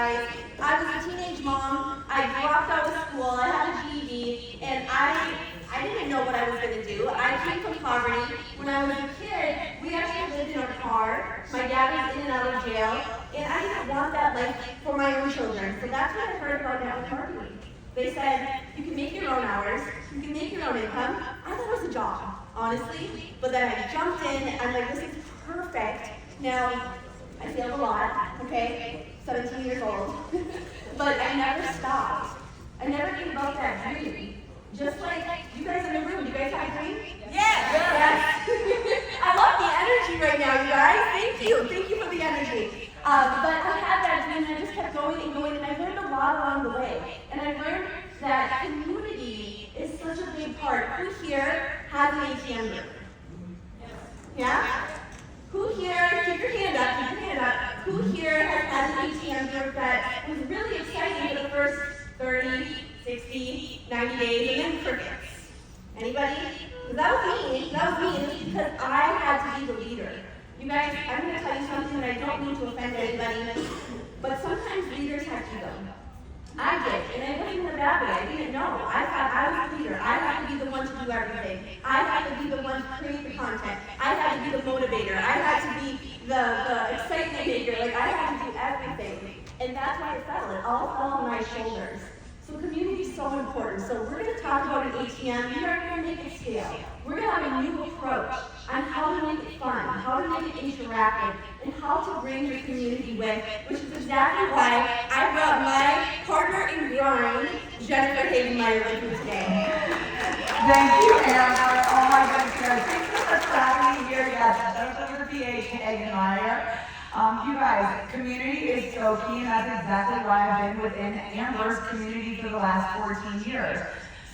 guys. I was a teenage mom. I dropped out of school. I had a GED, and I didn't know what I was going to do. I came from poverty. When I was a kid, we actually lived in our car. My dad was in and out of jail, and I didn't want that life for my own children. So that's when I heard about network marketing. They said, you can make your own hours, you can make your own income. I thought it was a job, honestly. But then I jumped in, I'm like, this is perfect. Now, I failed a lot, okay? 17 years old. But I never stopped. I never gave up that dream. Just like you guys in the room, you guys have a dream? Yes. I love the energy right now, you guys. Thank you. Thank you for the energy. But I had that dream, and I just kept going and going, and I learned a lot along the way. And I learned that community is such a big part. Who here has an ATM group? Yeah? Who here, keep your hand up, who here has had an ATM group that was really exciting for the first 30, 60, 90 days, and then forgets? Anybody? That was me, and it was because I had to be the leader. You guys, I'm going to tell you something that I don't mean to offend anybody, but sometimes leaders have ego. I did, and I wasn't in a bad way. I didn't know. I thought I was the leader. I had to be the one to do everything. I had to be the one to create the content. I had to be the motivator. I had to be the excitement maker. Like, I had to do everything. And that's why it fell. It all fell on my shoulders. So community is so important. So we're going to talk about an ATM. We are going to make it scale. We're going to have a new approach on how to make it fun, how to make it interactive, and how to bring your community with, which is exactly why I brought my partner in grind, Jennifer Hagemeyer, with me today. Thank you, Anna. Oh my goodness, thanks so much for having me here. Yes, Jennifer Hagemeyer. You guys, community is so key, and that's exactly why I've been within Amber's community for the last 14 years.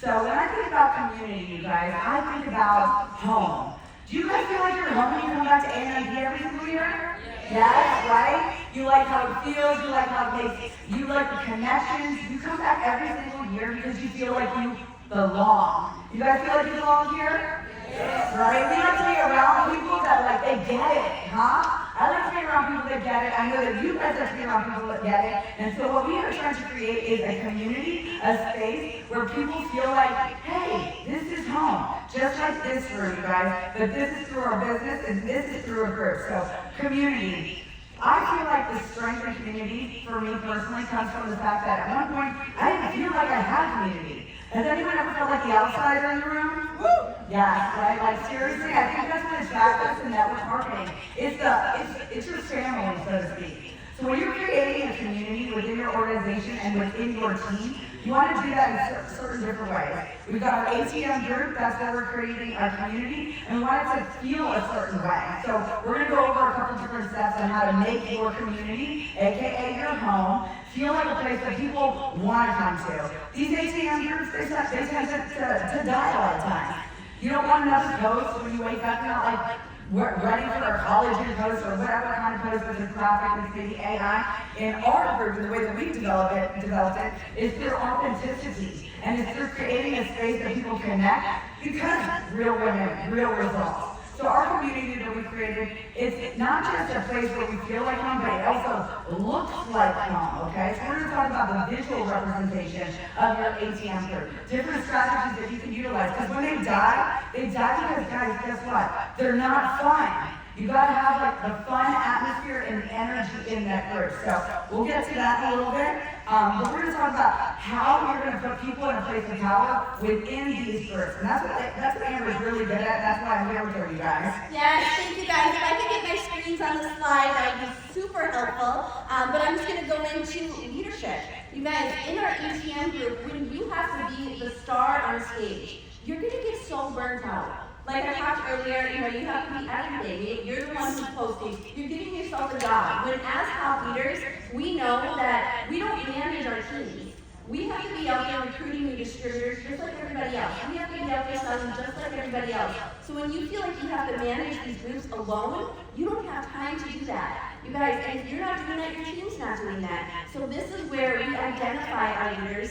So when I think about community, you guys, I think about home. Do you guys feel like you're at home when you come back to AMP every single year? Yes, right? You like how it feels, you like how it makes, you like the connections. You come back every single year because you feel like you belong. You guys feel like you belong here? Yes. Right? We like to be around people that like, they get it, huh? I like to be around people that get it. I know that you guys like to be around people that get it. And so what we are trying to create is a community, a space where people feel like, hey, this is home. Just like this room, you guys. But this is through our business and this is through a group. So community. I feel like the strength of community for me personally comes from the fact that at one point I didn't feel like I had community. Has anyone ever felt like the outsider in the room? Woo! Yes, right? Like seriously, I think that's what attracts us in network marketing. It's your family, so to speak. So when you're creating a community within your organization and within your team, you want to do that in certain different ways. We've got our ATM group, that's where we're creating our community, and we want it to feel a certain way. So we're going to go over a couple different steps on how to make your community, aka your home, feel like a place that people want to come to. These ATM groups, they tend to die a lot of times. You don't want another post when you wake up, you're not like, we're ready for our collagen post or whatever kind of post with the graphic and the AI. In our group, the way that we've developed it is through authenticity. And it's through creating a space that people connect because real women, real results. So our community that we created is not just a place where we feel like home, but it also looks like home, okay? So we're going to talk about the visual representation of your ATM group. Different strategies that you can utilize. Because when they die because, guys, guess what? They're not fun. You gotta have like the fun atmosphere and the energy in that group. So we'll get to that in a little bit. But we're gonna talk about how you're gonna put people in a place of power within these groups. And that's what Amber's really good at. That's why I'm here with her, you guys. Yes, thank you guys. If I could get my screens on the slide, that would be super helpful. But I'm just gonna go into leadership. You guys, in our ATM group, when you have to be the star on stage, you're gonna get so burnt out. Like I talked earlier, you have to be everything. You're the one who's posting. You're giving yourself a job. When as top leaders, we know that we don't manage our teams. We have to be out there recruiting new distributors just like everybody else. We have to be out there selling just like everybody else. So when you feel like you have to manage these groups alone, you don't have time to do that. You guys, and if you're not doing that, your team's not doing that. So this is where we identify our leaders.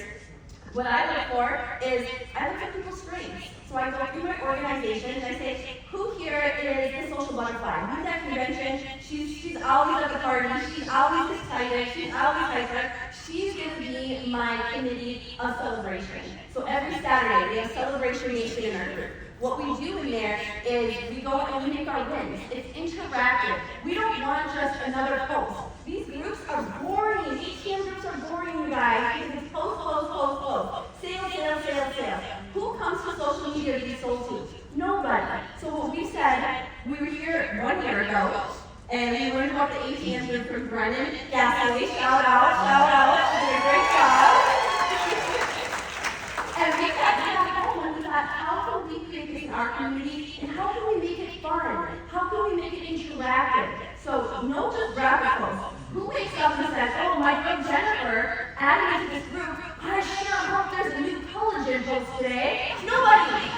What I look for is, I look at people's strengths. So I go through my organization and I say, who here is the social butterfly? Who's at convention? She's always at the party. She's always excited. She's always hyper. She's going to be my committee of celebration. So every Saturday, we have Celebration Nation in our group. What we do in there is we go and we make our wins. It's interactive. We don't want just another post. These groups are boring. ATM groups are boring, you guys. Because it's post, post, post, post. Sale, sale, sale, sale. Who comes to social media to be sold to? Nobody. So what we said, we were here 1 year ago, and we learned about the ATM group from Brennan Gassaway. Shout out. She did a great job. And we got back home and we thought, how can we create this in our community? And how can we make it fun? How can we make it interactive? So no just rapid posts. Who wakes up and says, oh, my friend Jennifer added me to this group. I sure hope there's a new collagen post today. Nobody.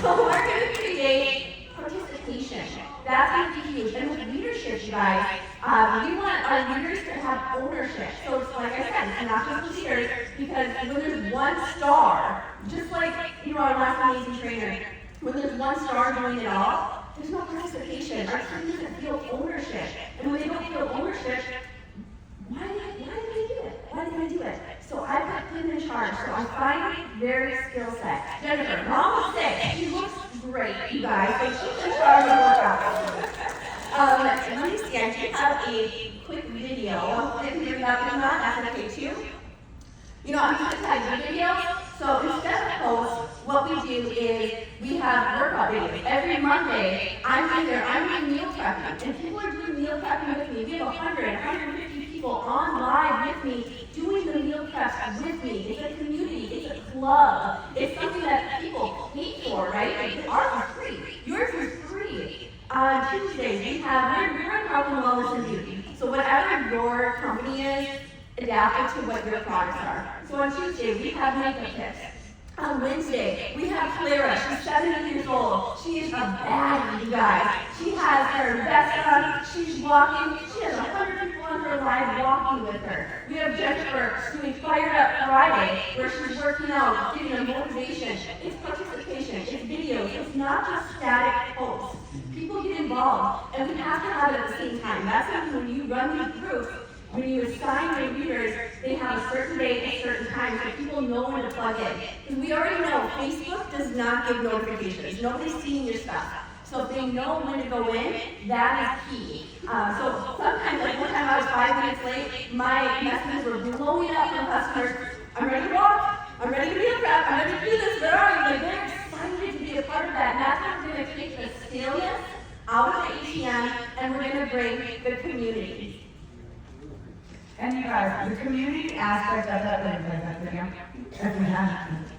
So we're going to create participation. That's going to be huge. And with leadership, you guys, we want our leaders to have ownership. So it's like I said, it's not just the leaders, because when there's one star, just like our last amazing trainer, when there's one star doing it all, there's no participation. Our team doesn't feel ownership. And when they don't feel ownership, why did I do it? So I put them in charge. So I find their skill set. Jennifer, mom will say, she looks great, you guys. So she's in charge of the workout. Let me see, I do have a quick video. Hopefully I can bring it up. If not, that's okay too. I'm going to tag the video. So instead of posts, what we do is we have workout videos. Every Monday, I'm in there, I'm doing meal prepping. And people are doing meal prepping with me. We have 150 people on live with me, doing the meal preps with me. It's a community, it's a club. It's something that people pay for, right? Ours is free. Yours is free. On Tuesdays, we're in health and wellness and beauty. So whatever your company is, adapted to what your products are. So on Tuesday, we have makeup tips. On Wednesday, we have Clara. She's 70 years old. She is a baddie, you guys. She has her vest on. She's walking. She has 100 people on her live walking with her. We have Jennifer doing Fired Up Friday, where she's working out, giving them motivation. It's participation. It's videos. It's not just static posts. People get involved, and we have to have it at the same time. That's something when you run these groups. When you assign your leaders, they have a certain date, a certain time, so people know when to plug in. Because we already know Facebook does not give notifications. Nobody's seeing your stuff. So if they know when to go in, that is key. So sometimes, like one time I was 5 minutes late, my messages were blowing up from customers. I'm ready to walk. I'm ready to meal prep. I'm ready to do this. Where are you? Like they're excited to be a part of that. And that's how we're going to take the staleness out of the ATM, and we're going to bring the community. And you guys, the community aspect of that video,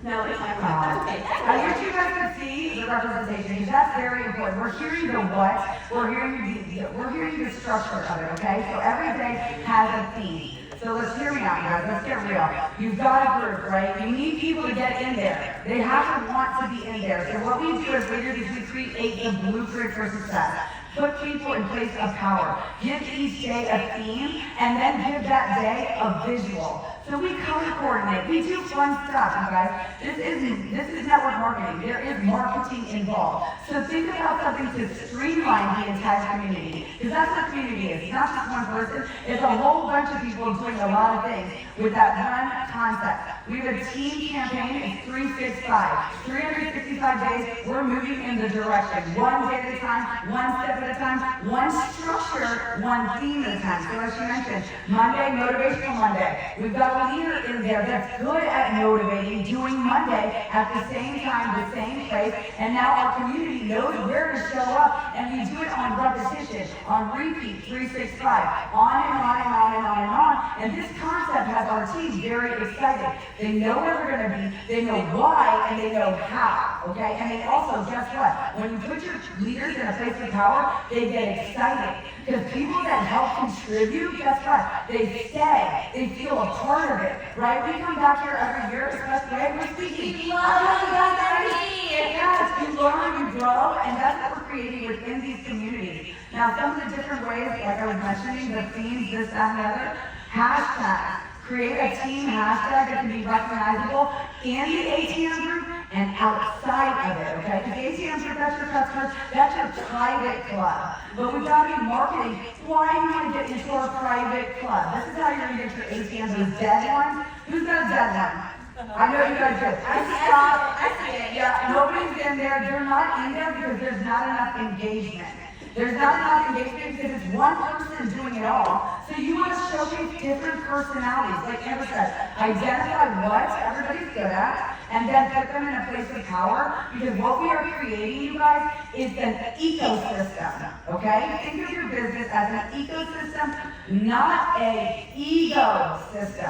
No, it's not. That's okay. I wish you guys could see the representation, because that's very important. We're hearing the what, we're hearing the structure of it, okay? So every day has a theme. So let's hear me out, guys. Let's get real. You've got a group, right? You need people to get in there. They have to want to be in there. So what we do as leaders is we create the blueprint for success. Put people in place of power. Give each day a theme, and then give that day a visual. So we color coordinate. We do fun stuff, you guys. This is network marketing. There is marketing involved. So think about something to streamline the entire community. Because that's what community is. It's not just one person. It's a whole bunch of people doing a lot of things with that one concept. We have a team campaign. It's 365. 365 days, we're moving in the direction. One day at a time, one step at a time, one structure, one theme at a time. So as you mentioned, Monday, Motivational Monday. We've got a leader in there that's good at motivating, doing Monday at the same time, the same place, and now our community knows where to show up, and we do it on repetition, on repeat, 365, on and on and on and on and on. And this concept has our team very excited. They know where they're going to be, they know why, and they know how, okay? And they also, guess what? When you put your leaders in a place of power, they get excited. Because people that help contribute, guess what? They stay. They feel a part of it, right? We come back here every year, especially we're speaking. We love you guys. Yes, you learn, you grow, and that's what we're creating within these communities. Now, some of the different ways, like I was mentioning, the themes, this, that, and the other, hashtags. create a team hashtag that can be recognizable in the ATM group and outside of it, okay? Because the ATM group, that's your customers, that's your private club. But we've got to be marketing why you want to get into our private club. This is how you're going to get your ATMs, those dead ones. Who's got a dead one? I know you guys do. I see it. Yeah, nobody's in there. They're not in there because there's not enough engagement. There's not enough engagement because it's one person doing it all. So you want to showcase different personalities. Like Amber said, identify what everybody's good at and then put them in a place of power, because what we are creating, you guys, is an ecosystem, okay? Think of your business as an ecosystem, not an ego system,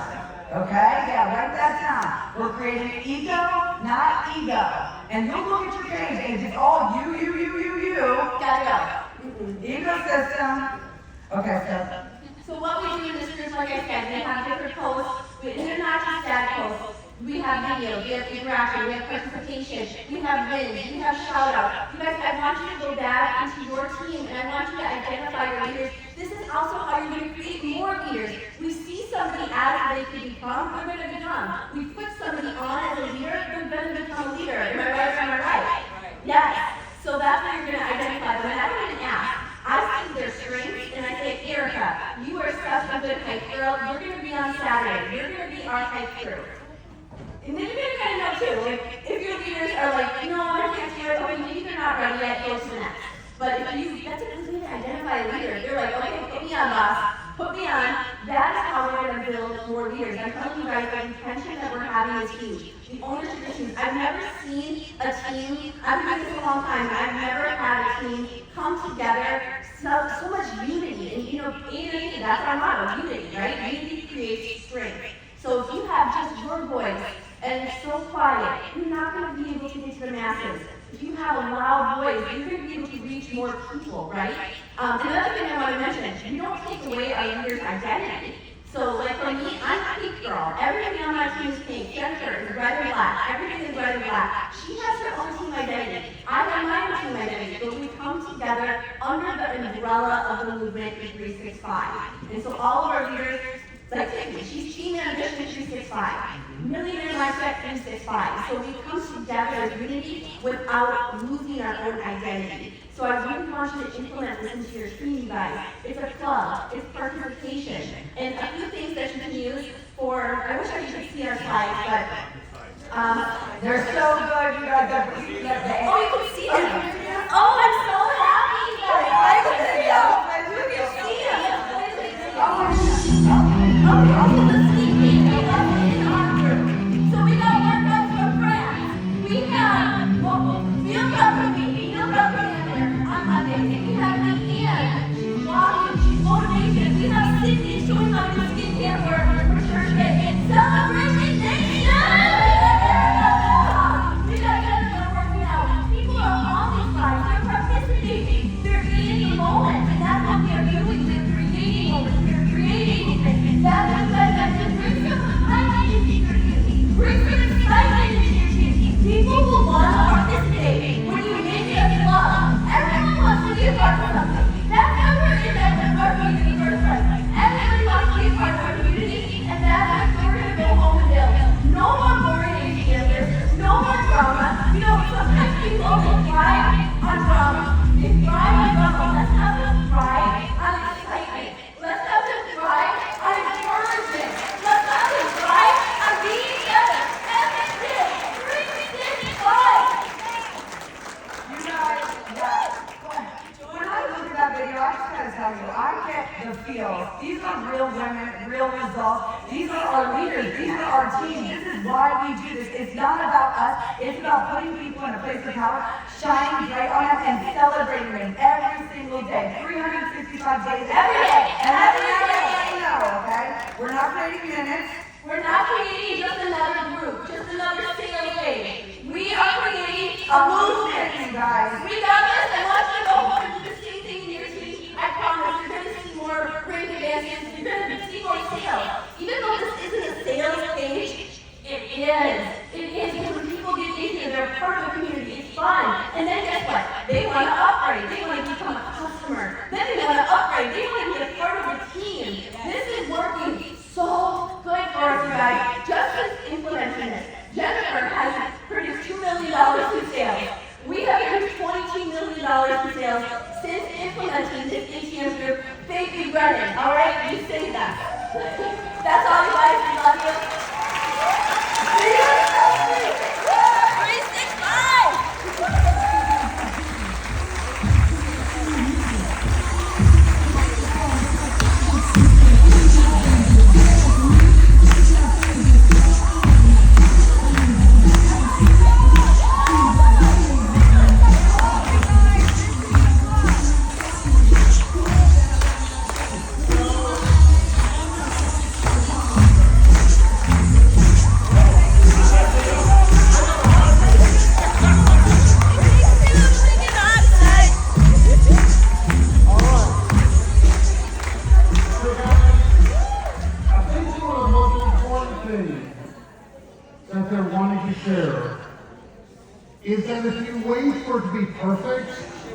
okay? Yeah, write that down. We're creating ego, not ego. And you'll look at your page and it's all you. Gotta go. Ecosystem. Okay, So what we do in this group, like I said, we have different posts. They're not just static posts. We have videos, we have interaction, we have participation, we have wins, we have shout outs. You guys, I want you to go back into your team and I want you to identify your leaders. This is also how you're going to create more leaders. We see somebody as they can become, they're going to become. We put somebody on as a leader, they're going to become a leader. Am I right or am I right? Yes. So that's how you're going to identify them. And I don't even ask. I see their strengths and I say, Erica, you are such a good hype girl. You're going to be on Saturday. You're going to be our hype crew. And then you're going to kind of know too, if your leaders are like, no, I can't do it, okay, maybe they're not ready yet, go to the next. But if you, that's a good way to identify a leader. They're like, okay, put me on, boss. Put me on. That is how we're going to build more leaders. I'm telling you guys, the intention that we're having is huge. The ownership issues. I've never seen a team, I've been doing this a long time, but I've never had a team come together, so much unity. And you know, unity, that's our motto, unity, right? Unity creates strength. So if you have just your voice, and it's so quiet, you're not going to be able to get to the masses. If you have a loud voice, you're going to be able to reach more people, right? Another thing I want to mention, you don't take away our leader's identity. So, like for me, I'm a pink girl. Everything on my team is pink. Jennifer is red and black. Everything is red and black. She has her own team identity. I have my own team identity. But we come together under the umbrella of the movement in 365. And so all of our leaders, like Tiffany, she's Team Ambition 365. Millionaire Mindset 365. So we come together as unity without losing our own identity. So I really want you to implement this into your team, you guys. It's a club, it's participation. And a few things that you can use for, I wish I could see our slides, but they're so good, you guys. oh, you can see them. Oh, I'm so happy, you guys. I can see them. Oh, the sneak peek. I love it in our group. So we got workouts for friends. We have, well, Field Cup for me. Field Cup for me on Monday. We have Leanne. She's walking. She's motivation. We have Sydney showing how to do skincare for church day. Celebration Nation! We got Jennifer working out. People are on these slides. They're participating. They're in the moment. And that's what we are doing. We're creating moments. We're creating things. That's what I said. Bring some excitement into your team. Bring some excitement into your team. People will want to participate. When you make a club, everyone wants to be a part of something. That's how we're in that community in the first place. Everybody wants to be a part of our community, and that's why we're going to go home and build. No more boring ATMers, no more drama. You know, sometimes people will thrive on drama. They thrive on drama. Let's have them thrive on excitement. Let's have them thrive on encouragement. Let's have them thrive on being together. And they did. 365. You guys, when I look at that video, I just gotta tell you, I get the feel. These are real women, real results. These are our leaders. These are our team. This is why we do this. It's not about us. It's about putting people in a place of power, shining bright on them, and celebrating them every single day, 365 days, every day. And every day, okay? We're not creating minutes. We're not creating just another group, just another sales page. We are creating a movement. You guys. We got this. I want you to go home and do the same thing in your team. I promise you're going to see more great advances. You're going to see more sales. Even though this isn't a sales page, it is. It is because when people get in here, they're part of the community. It's fun. And then guess what? They want to upgrade. They want to become a customer. Then they want to upgrade. They want to be a part of the team. This is working so good for That's all you guys. We love you. 365. I think one of the most important things that they're wanting to share is that if you wait for it to be perfect,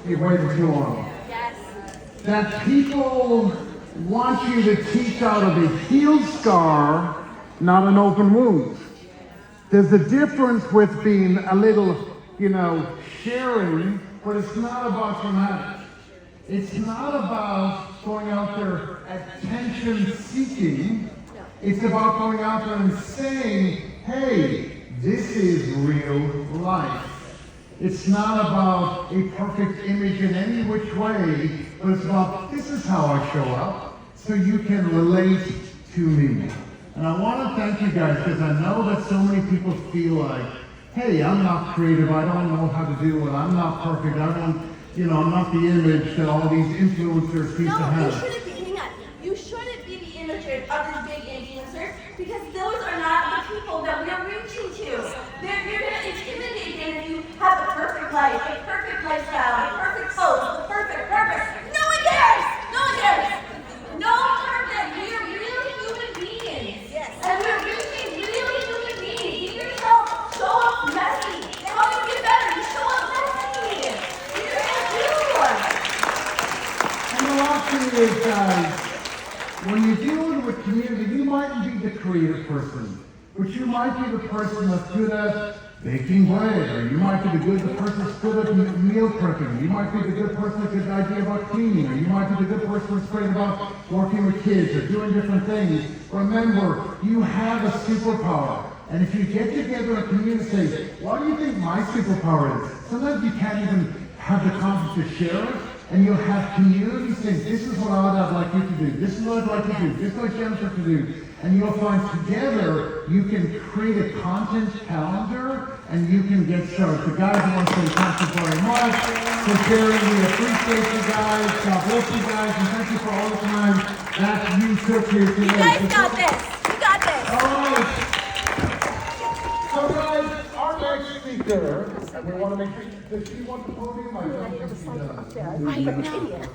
you've waited too long. Yes. That people want you to teach out of a healed scar, not an open wound. There's a difference with being a little, sharing, but it's not about dramatic. It's not about going out there attention seeking. It's about going out there and saying, hey, this is real life. It's not about a perfect image in any which way, but it's about this is how I show up so you can relate to me. And I want to thank you guys because I know that so many people feel like, hey, I'm not creative, I don't know how to do it, I'm not perfect, I'm not the image that all these influencers seem to No, have. you shouldn't be the image of these big influencers because those are not the people that we're reaching to. You're going to intimidate them if you have a perfect life, a perfect lifestyle, a perfect post, a perfect purpose. No one cares! No one cares! No purpose. We are real human beings. Yes. And we're reaching real human beings. You yourself show up messy. How do you get better? You show up messy. You're going to do. And the last thing is, guys, when you're dealing with community, you mightn't be the creative person, but you might be the person that's good at baking bread, or you might be the person that's good at meal prepping, you might be the good person that's got an idea about cleaning, or you might be the good person that's great about working with kids or doing different things. Remember, you have a superpower. And if you get together and communicate, what do you think my superpower is? Sometimes you can't even have the confidence to share it. And you'll have community saying, this is what I'd like you to do, this is what I'd like to do, this is what Jennifer to do. And you'll find together you can create a content calendar and you can get started. So guys, I want to say thank you very much for sharing. We appreciate you guys. God bless you guys. And thank you for all the time that you took here today. You guys got this. You got this. All right. So guys, our next speaker, and we want to make sure, does she want the podium? I don't think she does. I'm an idiot.